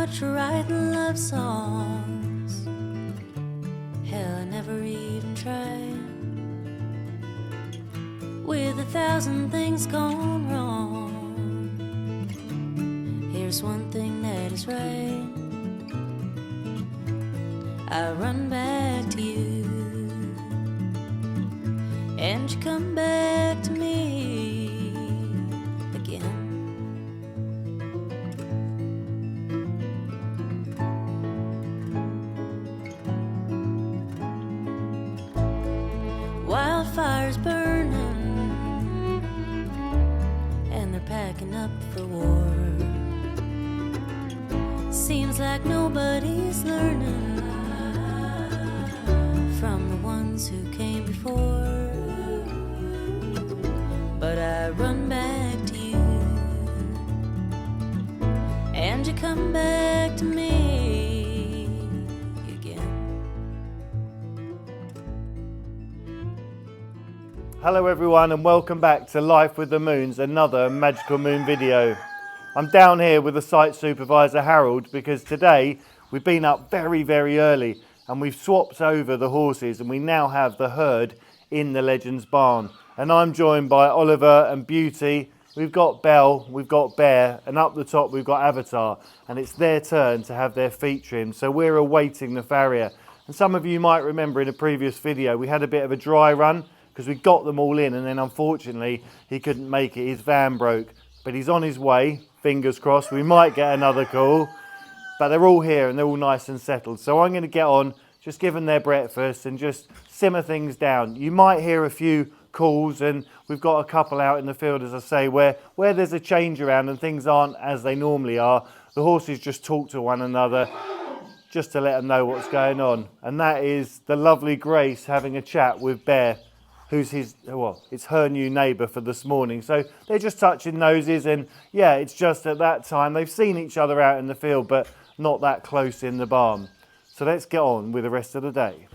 much writing love songs. Hell, I never even tried. With 1,000 things gone wrong, here's one thing that is right. I run back to you, and you come back to me again. Wildfires burning, and they're packing up for war. Seems like nobody's learning from the ones who came before. But I run back to you, and you come back to me again. Hello everyone, and welcome back to Life with the Moons, another Magical Moon video. I'm down here with the site supervisor Harold because today we've been up very early and we've swapped over the horses, and we now have the herd in the Legends barn. And I'm joined by Oliver and Beauty. We've got Belle, we've got Bear, and up the top we've got Avatar, and it's their turn to have their feet trimmed. So we're awaiting the farrier. And some of you might remember in a previous video we had a bit of a dry run because we got them all in, and then unfortunately he couldn't make it, his van broke. But he's on his way, fingers crossed, we might get another call. But they're all here and they're all nice and settled. So I'm going to get on, just give them their breakfast and just simmer things down. You might hear a few calls, and we've got a couple out in the field, as I say, where there's a change around and things aren't as they normally are. The horses just talk to one another just to let them know what's going on. And that is the lovely Grace having a chat with Bear, who's it's her new neighbour for this morning. So they're just touching noses, and yeah, it's just at that time they've seen each other out in the field, but not that close in the barn. So let's get on with the rest of the day.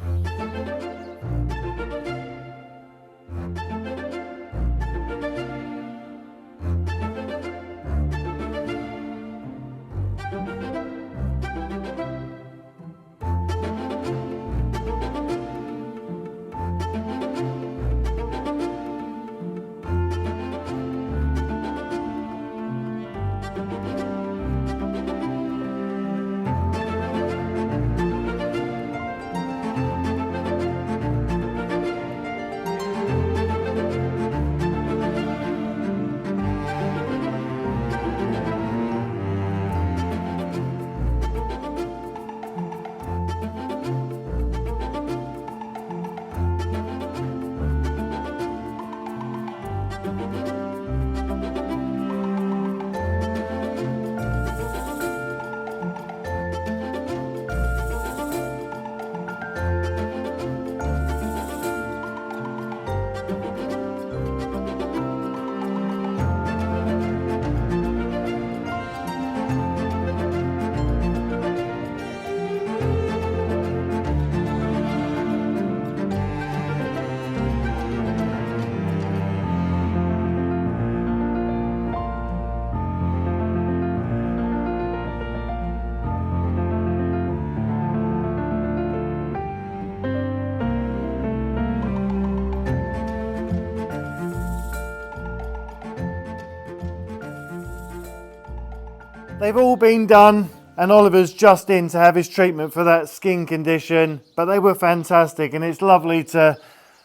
They've all been done, and Oliver's just in to have his treatment for that skin condition, but they were fantastic, and it's lovely to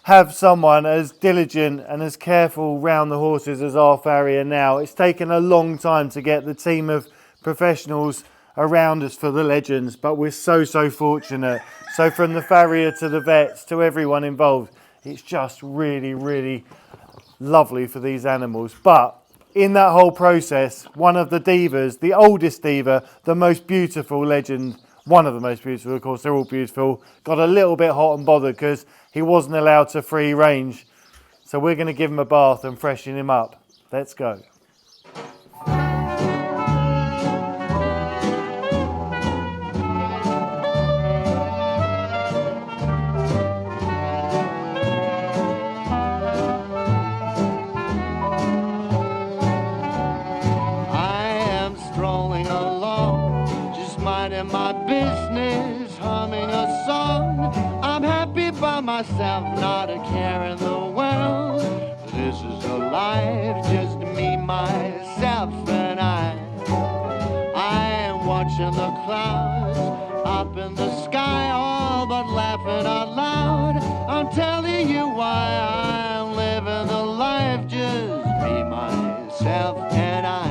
have someone as diligent and as careful round the horses as our farrier now. It's taken a long time to get the team of professionals around us for the Legends, but we're so fortunate. So from the farrier to the vets to everyone involved, it's just really lovely for these animals. But in that whole process, one of the divas, the oldest diva, the most beautiful Legend, one of the most beautiful, of course, they're all beautiful, got a little bit hot and bothered because he wasn't allowed to free range. So we're going to give him a bath and freshen him up. Let's go. by myself, not a care in the world. This is a life, just me, myself, and I am watching the clouds up in the sky, all but laughing out loud. I'm telling you why I'm living the life, just me, myself, and I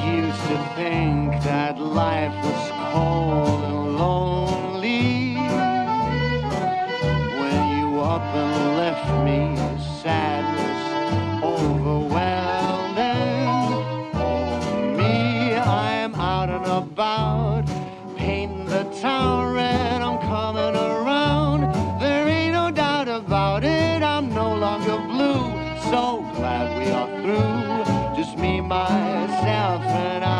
used to think that life was cold and lonely when you up and left me, sadness overwhelming. Oh me, I'm out and about, painting the town red, I'm coming around. There ain't no doubt about it, I'm no longer blue. So glad we are through, just me, myself, and I.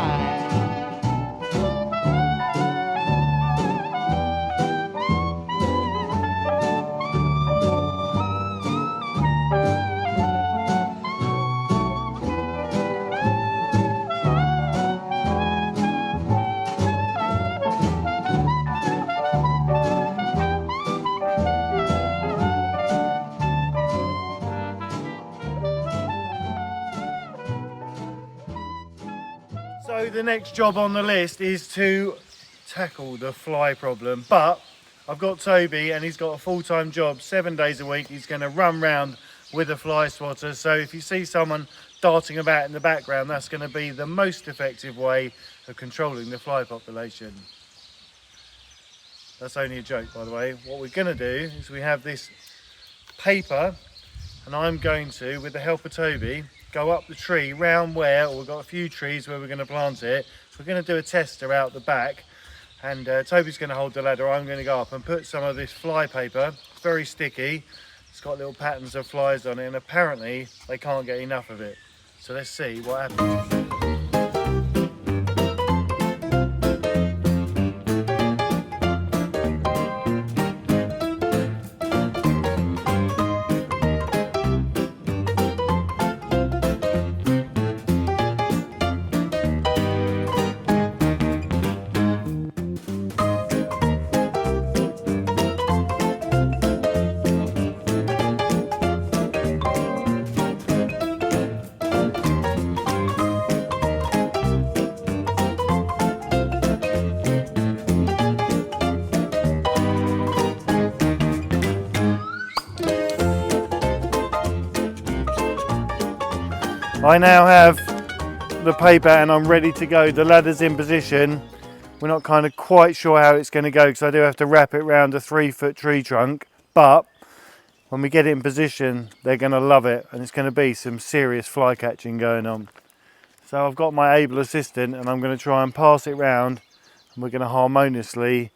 So the next job on the list is to tackle the fly problem, but I've got Toby and he's got a full-time job, 7 days a week. He's going to run round with a fly swatter, so if you see someone darting about in the background, that's going to be the most effective way of controlling the fly population. That's only a joke, by the way. What we're going to do is we have this paper, and I'm going to, with the help of Toby, go up the tree round where, or we've got a few trees where we're going to plant it. So we're going to do a tester out the back, and Toby's going to hold the ladder. I'm going to go up and put some of this fly paper. It's very sticky. It's got little patterns of flies on it, and apparently they can't get enough of it. So let's see what happens. I now have the paper and I'm ready to go. The ladder's in position. We're not kind of quite sure how it's going to go because I do have to wrap it around a 3-foot tree trunk, but when we get it in position they're going to love it and it's going to be some serious fly catching going on. So I've got my able assistant and I'm going to try and pass it round and we're going to harmoniously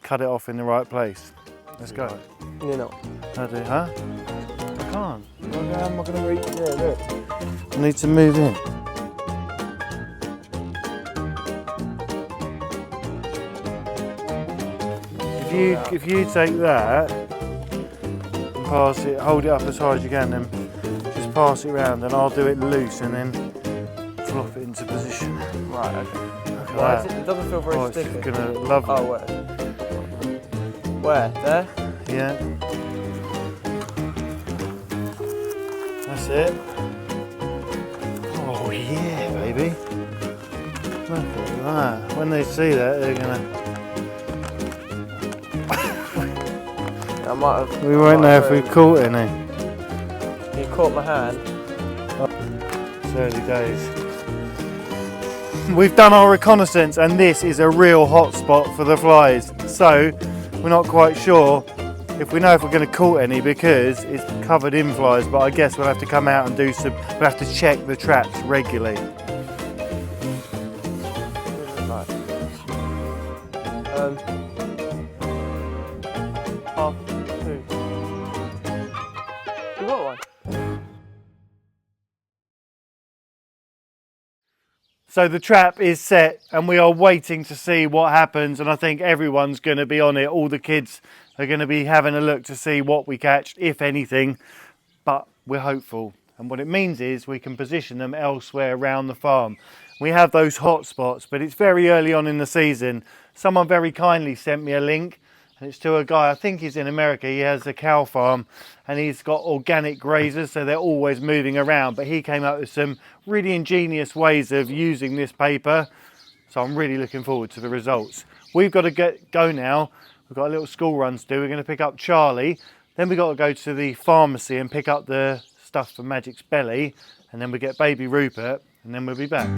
cut it off in the right place. Let's go. You're not. How do, huh? I can't. How am I going to reach there? Look. I need to move in. If you take that and pass it, hold it up as high as you can, then just pass it around, and I'll do it loose and then flop it into position. Right. Okay. Look at Why that. is it doesn't feel very sticky. It's gonna love it. Oh, where? There? Yeah. That's it. Oh yeah, baby. Look at that. When they see that, they're gonna... I might have... We won't know if we've caught any. You caught my hand. It's early days. We've done our reconnaissance and this is a real hot spot for the flies. So we're not quite sure if we know if we're going to caught any because it's covered in flies, but I guess we'll have to come out and do some, we'll have to check the traps regularly. Half 2. You got one? So the trap is set and we are waiting to see what happens, and I think everyone's going to be on it. All the kids are going to be having a look to see what we catch, if anything, but we're hopeful. And what it means is we can position them elsewhere around the farm. We have those hot spots, but it's very early on in the season. Someone very kindly sent me a link, and it's to a guy, I think he's in America. He has a cow farm and he's got organic grazers, so they're always moving around, but he came up with some really ingenious ways of using this paper, so I'm really looking forward to the results. We've got to go now. We've got a little school run to do. We're going to pick up Charlie, then we've got to go to the pharmacy and pick up the stuff for Madjik's belly, and then we get baby Rupert, and then we'll be back.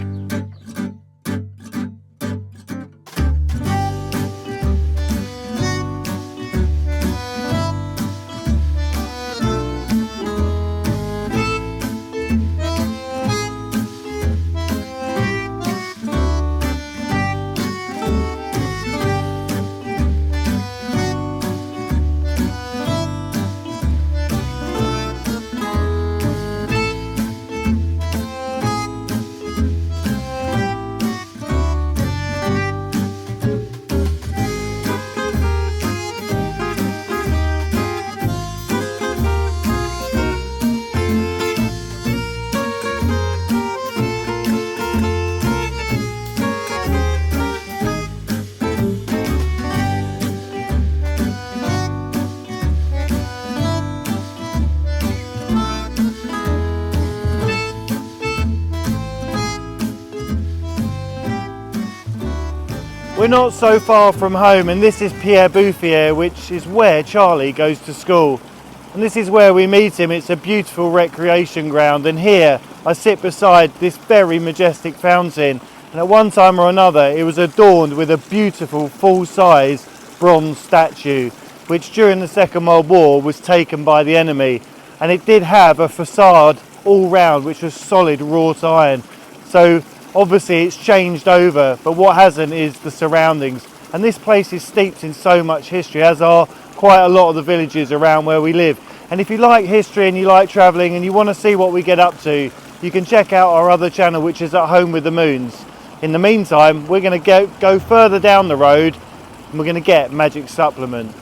We're not so far from home, and this is Pierre Buffiere, which is where Charlie goes to school. And this is where we meet him. It's a beautiful recreation ground, and here I sit beside this very majestic fountain. And at one time or another it was adorned with a beautiful full-size bronze statue, which during the Second World War was taken by the enemy. And it did have a facade all round which was solid wrought iron. So obviously it's changed over, but what hasn't is the surroundings. And this place is steeped in so much history, as are quite a lot of the villages around where we live. And if you like history and you like travelling and you want to see what we get up to, you can check out our other channel, which is At Home with the Moons. In the meantime, we're going to go further down the road and we're going to get Madjik's supplement.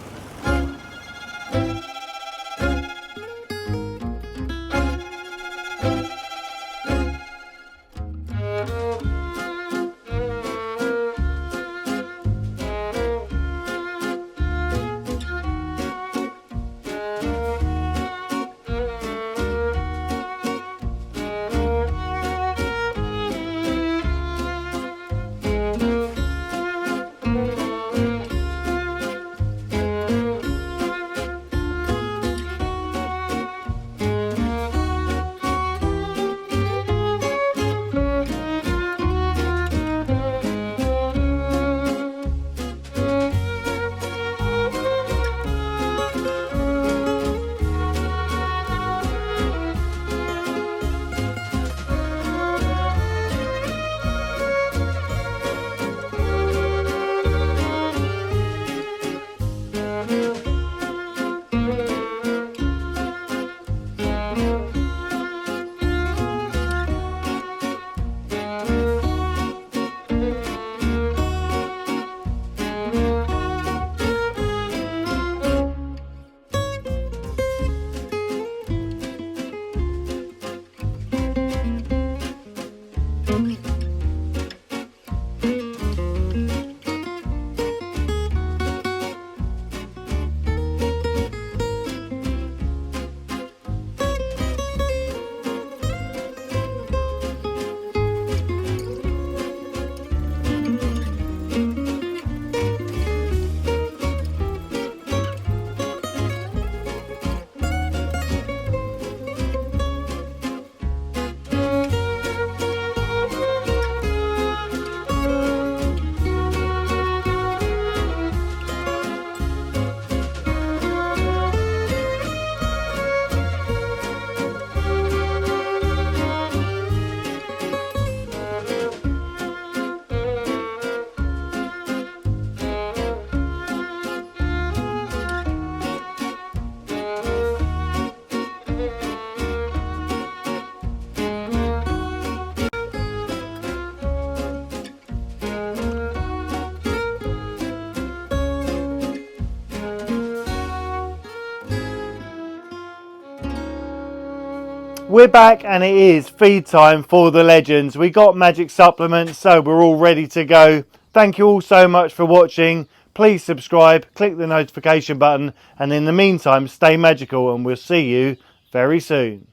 We're back and it is feed time for the legends. We got magic supplements, so we're all ready to go. Thank you all so much for watching. Please subscribe, click the notification button, and in the meantime, stay magical and we'll see you very soon.